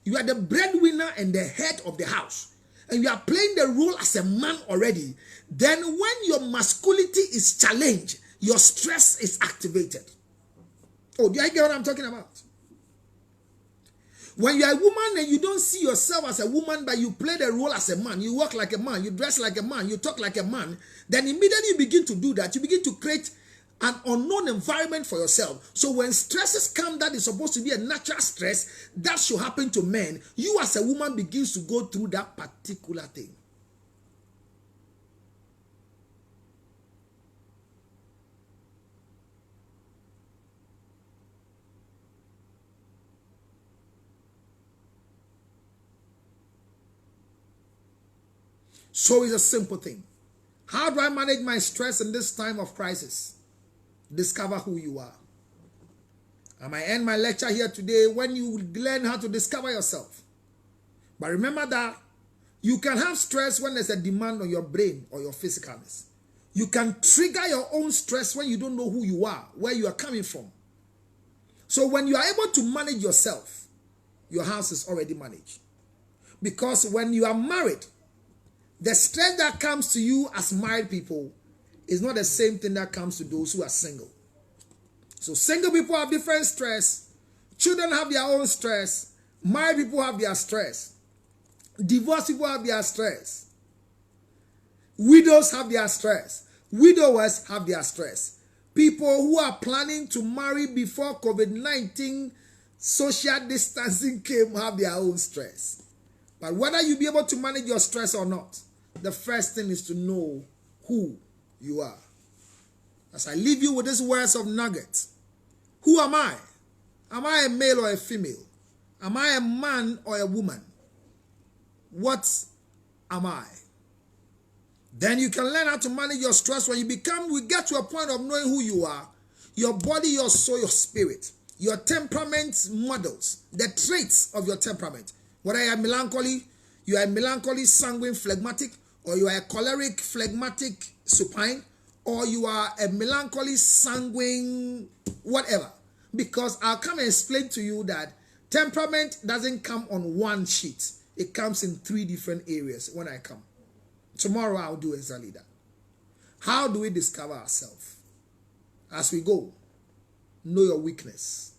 you are the breadwinner and the head of the house, and you are playing the role as a man already, then when your masculinity is challenged, your stress is activated. Oh, do I get what I'm talking about? When you are a woman and you don't see yourself as a woman, but you play the role as a man, you walk like a man, you dress like a man, you talk like a man, then immediately you begin to do that. You begin to create an unknown environment for yourself. So when stresses come that is supposed to be a natural stress that should happen to men, you as a woman begins to go through that particular thing. So it's a simple thing. How do I manage my stress in this time of crisis? Discover who you are. I might end my lecture here today when you learn how to discover yourself. But remember that you can have stress when there's a demand on your brain or your physicalness. You can trigger your own stress when you don't know who you are, where you are coming from. So when you are able to manage yourself, your house is already managed. Because when you are married, the stress that comes to you as married people is not the same thing that comes to those who are single. So single people have different stress. Children have their own stress. Married people have their stress. Divorced people have their stress. Widows have their stress. Widowers have their stress. People who are planning to marry before COVID-19 social distancing came have their own stress. But whether you be able to manage your stress or not, the first thing is to know who you are. As I leave you with these words of nuggets, who am I? Am I a male or a female? Am I a man or a woman? What am I? Then you can learn how to manage your stress. When you get to a point of knowing who you are, your body, your soul, your spirit, your temperament models, the traits of your temperament. Whether you are melancholy, sanguine, phlegmatic, or you are a choleric, phlegmatic, supine, or you are a melancholy, sanguine, whatever. Because I'll come and explain to you that temperament doesn't come on one sheet. It comes in 3 different areas when I come. Tomorrow I'll do exactly that. How do we discover ourselves? As we go, know your weakness.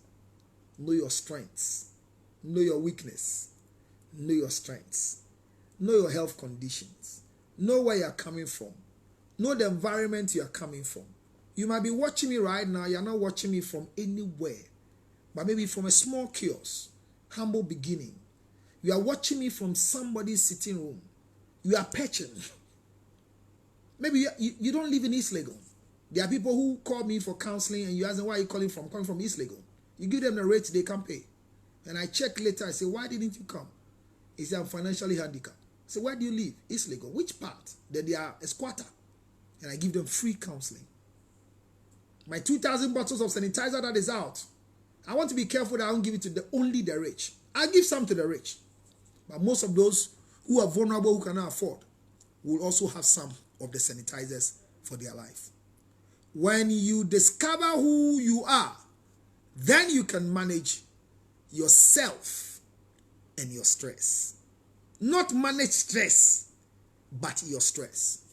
Know your strengths. Know your weakness. Know your strengths. Know your health conditions. Know where you're coming from. Know the environment you're coming from. You might be watching me right now. You're not watching me from anywhere. But maybe from a small kiosk. Humble beginning. You are watching me from somebody's sitting room. You are patching. Maybe you don't live in East Legon. There are people who call me for counseling and you ask them, where are you calling from? Calling from East Legon. You give them the rate they can pay. And I check later. I say, why didn't you come? He said, I'm financially handicapped. I say, where do you live? East Legon. Which part? Then they are a squatter. And I give them free counseling. My 2,000 bottles of sanitizer that is out. I want to be careful that I don't give it to only the rich. I give some to the rich. But most of those who are vulnerable, who cannot afford, will also have some of the sanitizers for their life. When you discover who you are, then you can manage yourself and your stress. Not manage stress, but your stress.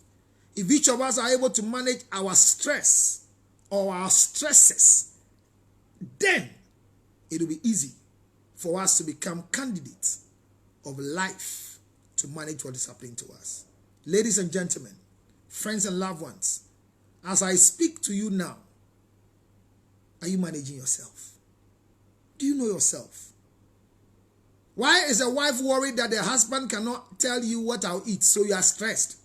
If each of us are able to manage our stress or our stresses, then it will be easy for us to become candidates of life to manage what is happening to us. Ladies and gentlemen, friends and loved ones, as I speak to you now, are you managing yourself? Do you know yourself? Why is a wife worried that the husband cannot tell you what I'll eat, so you are stressed?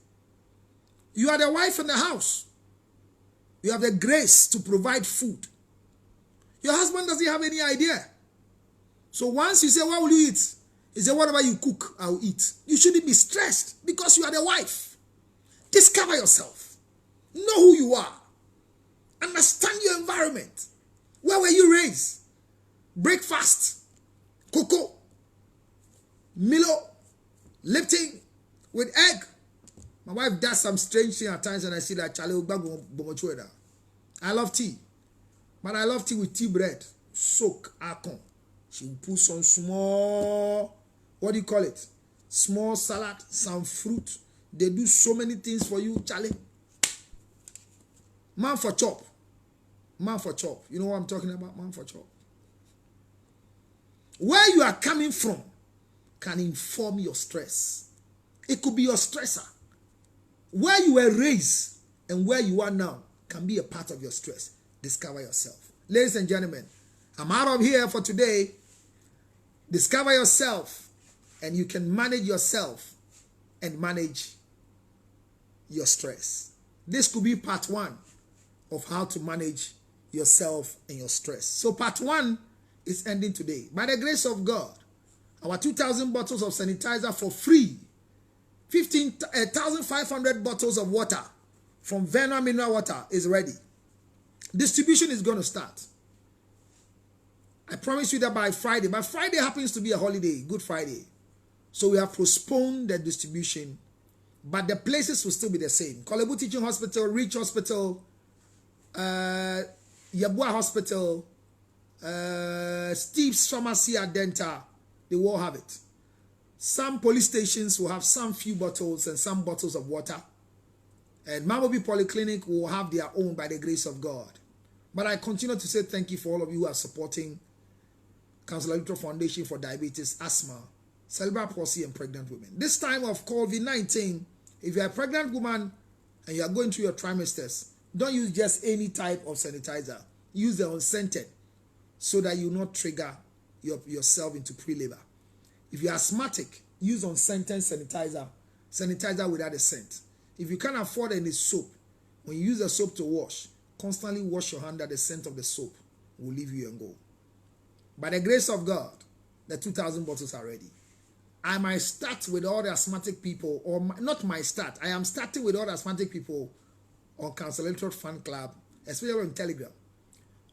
You are the wife in the house. You have the grace to provide food. Your husband doesn't have any idea. So once you say, what will you eat? He said, whatever you cook, I'll eat. You shouldn't be stressed because you are the wife. Discover yourself. Know who you are. Understand your environment. Where were you raised? Breakfast, cocoa, Milo, Lipton with egg. My wife does some strange thing at times and I see that I love tea. But I love tea with tea bread. Soak, akon. She will put some small, what do you call it? Small salad, some fruit. They do so many things for you, Charlie. Man for chop. Man for chop. You know what I'm talking about? Man for chop. Where you are coming from can inform your stress. It could be your stressor. Where you were raised and where you are now can be a part of your stress. Discover yourself. Ladies and gentlemen, I'm out of here for today. Discover yourself, and you can manage yourself and manage your stress. This could be part 1 of how to manage yourself and your stress. So part 1 is ending today. By the grace of God, our 2,000 bottles of sanitizer for free, 1,500 bottles of water from Verna Mineral Water is ready. Distribution is going to start. I promise you that by Friday. But Friday happens to be a holiday, Good Friday. So we have postponed the distribution. But the places will still be the same. Kolebu Teaching Hospital, Reach Hospital, Yabua Hospital, Steve's Pharmacy at Denta, they will have it. Some police stations will have some few bottles and some bottles of water. And Mamobi Polyclinic will have their own by the grace of God. But I continue to say thank you for all of you who are supporting Council Lutterodt Foundation for Diabetes, Asthma, Cerebral Palsy, and Pregnant Women. This time of COVID-19, if you are a pregnant woman and you are going through your trimesters, don't use just any type of sanitizer. Use the unscented so that you will not trigger yourself into pre-labor. If you are asthmatic, use unscented sanitizer. Sanitizer without a scent. If you can't afford any soap, when you use the soap to wash, constantly wash your hand that the scent of the soap will leave you and go. By the grace of God, the 2,000 bottles are ready. I might start with all the asthmatic people, or not my start. I am starting with all the asthmatic people on Council Lutterodt Fan Club, especially on Telegram.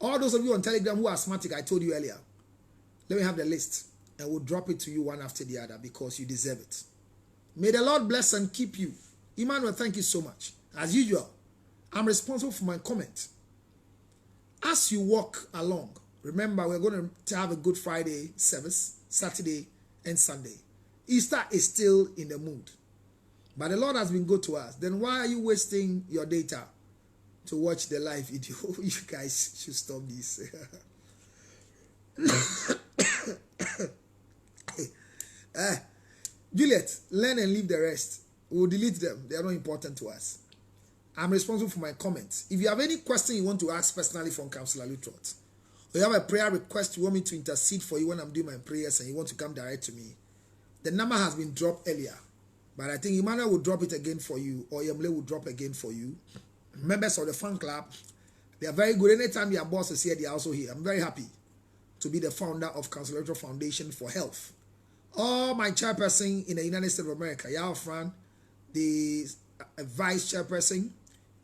All those of you on Telegram who are asthmatic, I told you earlier, let me have the list and we'll drop it to you one after the other because you deserve it. May the Lord bless and keep you. Emmanuel, thank you so much. As usual, I'm responsible for my comment. As you walk along, remember we're going to have a Good Friday service, Saturday and Sunday. Easter is still in the mood. But the Lord has been good to us. Then why are you wasting your data to watch the live video? You guys should stop this. Juliet, learn and leave the rest. We'll delete them. They are not important to us. I'm responsible for my comments. If you have any question you want to ask personally from Councillor Lutterodt, or you have a prayer request you want me to intercede for you when I'm doing my prayers and you want to come direct to me, the number has been dropped earlier. But I think Emmanuel will drop it again for you, or Yemle will drop again for you. Members of the fan club, they are very good. Anytime your boss is here, they are also here. I'm very happy to be the founder of Council Lutterodt Foundation for Health. All my chairperson in the United States of America, Yao Fran, the vice chairperson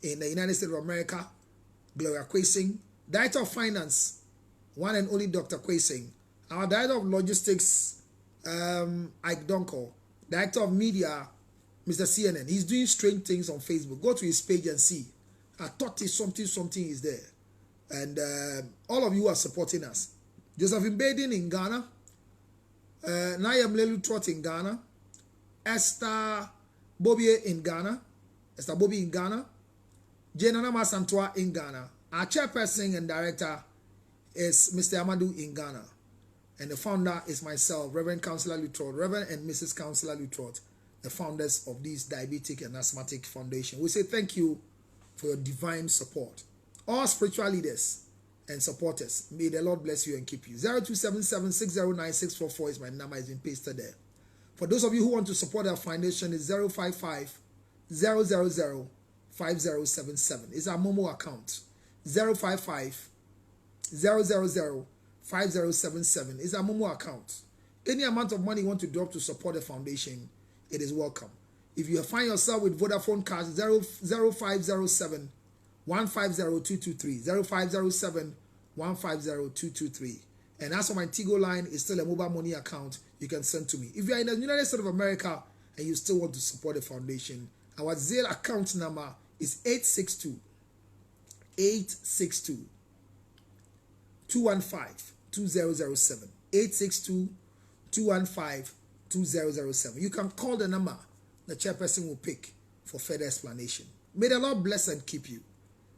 in the United States of America, Gloria Kwesing, Director of Finance, one and only Dr. Kwesing, our Director of Logistics, Ike Donko, Director of Media, Mr. CNN. He's doing strange things on Facebook. Go to his page and see. I thought something is there. And all of you are supporting us. Josephine Baden in Ghana, Nayam Lutterodt in Ghana, Esther Bobby in Ghana, Jenana Masantua in Ghana. Our chairperson and director is Mr. Amadou in Ghana. And the founder is myself, Reverend Councillor Lutterodt, Reverend and Mrs. Councillor Lutterodt, the founders of this Diabetic and Asthmatic Foundation. We say thank you for your divine support. All spiritual leaders and supporters, may the Lord bless you and keep you. 0277609644 is my number, has been pasted there. For those of you who want to support our foundation, it's 055-000-5077. It's our Momo account. 055-000-5077 is our Momo account. Any amount of money you want to drop to support the foundation, it is welcome. If you find yourself with Vodafone cards, 0507 150223, 0507 150223. And as for my Tigo line, it's still a mobile money account you can send to me. If you are in the United States of America and you still want to support the foundation, our Zelle account number is 862-215-2007. 862-215-2007. You can call the number the chairperson will pick for further explanation. May the Lord bless and keep you.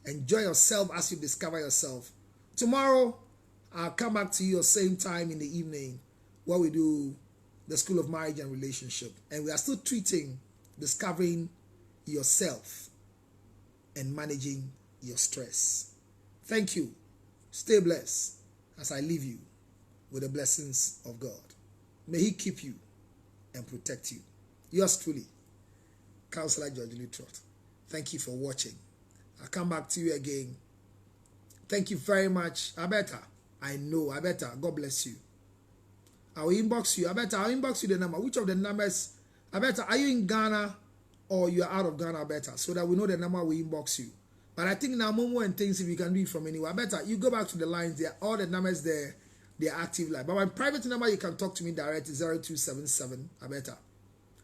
Enjoy yourself as you discover yourself. Tomorrow, I'll come back to you at the same time in the evening where we do the School of Marriage and Relationship. And we are still treating discovering yourself and managing your stress. Thank you. Stay blessed as I leave you with the blessings of God. May He keep you and protect you. Yours truly, Counselor George Lutterodt. Thank you for watching. I'll come back to you again. Thank you very much. I better. God bless you. I will inbox you. I'll inbox you the number. Which of the numbers? Are you in Ghana or you are out of Ghana? So that we know the number we inbox you. But I think now Momo and things, if you can do it from anywhere, you go back to the lines there. All the numbers there, they are active live. But my private number, you can talk to me direct, is 0277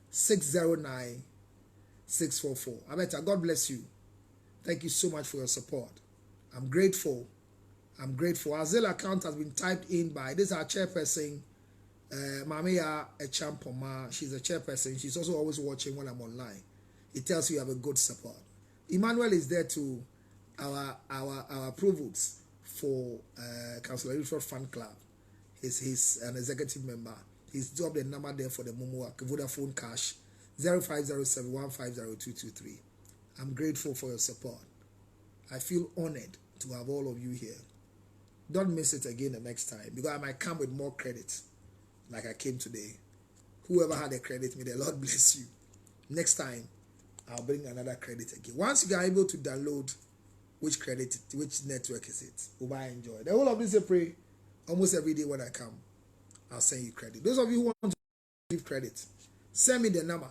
609 644. God bless you. Thank you so much for your support. I'm grateful. Our Zelle account has been typed in by this our chairperson, Mamia Echampoma. She's a chairperson. She's also always watching when I'm online. It tells you have a good support. Emmanuel is there to our approvals for Councillor Lutterodt Fan Club. He's an executive member. He's dropped the number there for the Momo Vodafone Cash 0507150223. I'm grateful for your support. I feel honored to have all of you here. Don't miss it again the next time, because I might come with more credit like I came today. Whoever had a credit, may the Lord bless you. Next time, I'll bring another credit again. Once you are able to download which network is it, enjoy. The whole of this April, almost every day when I come, I'll send you credit. Those of you who want to give credit, send me the number.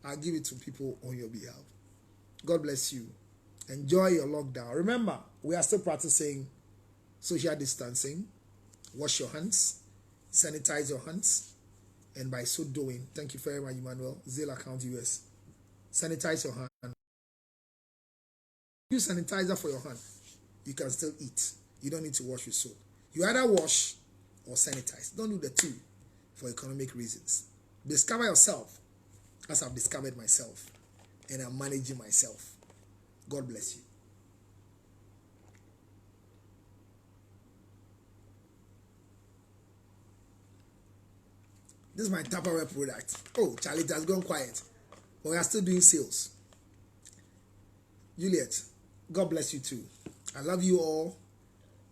I'll give it to people on your behalf. God bless you. Enjoy your lockdown. Remember, we are still practicing social distancing. Wash your hands. Sanitize your hands. And by so doing, thank you very much, Emmanuel. Zelle account US. Sanitize your hand. Use sanitizer for your hand. You can still eat. You don't need to wash with soap. You either wash or sanitize. Don't do the two for economic reasons. Discover yourself as I've discovered myself. And I'm managing myself. God bless you. This is my Tupperware product. Oh, Charlie, it has gone quiet. But we are still doing sales. Juliet, God bless you too. I love you all,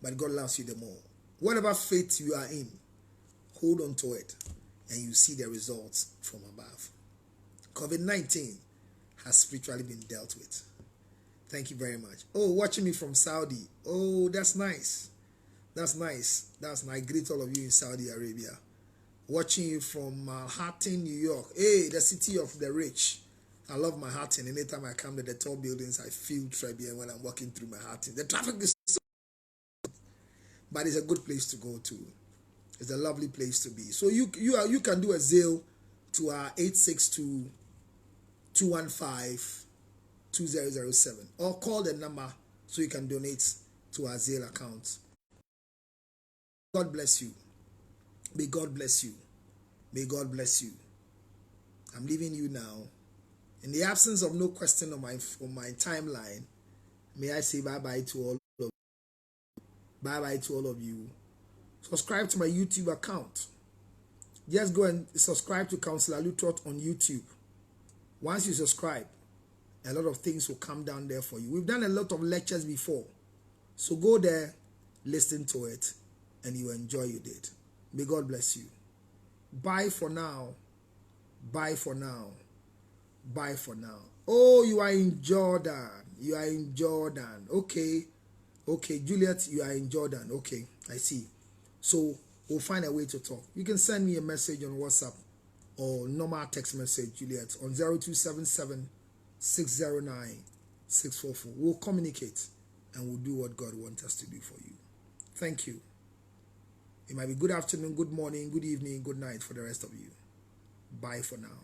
but God loves you the more. Whatever faith you are in, hold on to it, and you see the results from above. COVID-19 has spiritually been dealt with. Thank you very much. Oh, watching me from Saudi. Oh, that's nice. That's nice. I greet all of you in Saudi Arabia. Watching you from Manhattan, New York. Hey, the city of the rich. I love Manhattan. Anytime I come to the tall buildings, I feel Trebian when I'm walking through Manhattan. The traffic is so, but it's a good place to go to. It's a lovely place to be. So you can do a Zelle to our 862-215-2007 or call the number so you can donate to our Zelle account. God bless you. May God bless you. May God bless you. I'm leaving you now. In the absence of no question on my timeline, may I say bye-bye to all of you. Bye-bye to all of you. Subscribe to my YouTube account. Just go and subscribe to Counselor Lutterodt on YouTube. Once you subscribe, a lot of things will come down there for you. We've done a lot of lectures before. So go there, listen to it, and you enjoy it. May God bless you. Bye for now. Bye for now. Bye for now. Oh, you are in Jordan. You are in Jordan. Okay. Okay, Juliet, you are in Jordan. Okay, I see. So we'll find a way to talk. You can send me a message on WhatsApp or normal text message, Juliet, on 0277 609 644. We'll communicate and we'll do what God wants us to do for you. Thank you. It might be good afternoon, good morning, good evening, good night for the rest of you. Bye for now.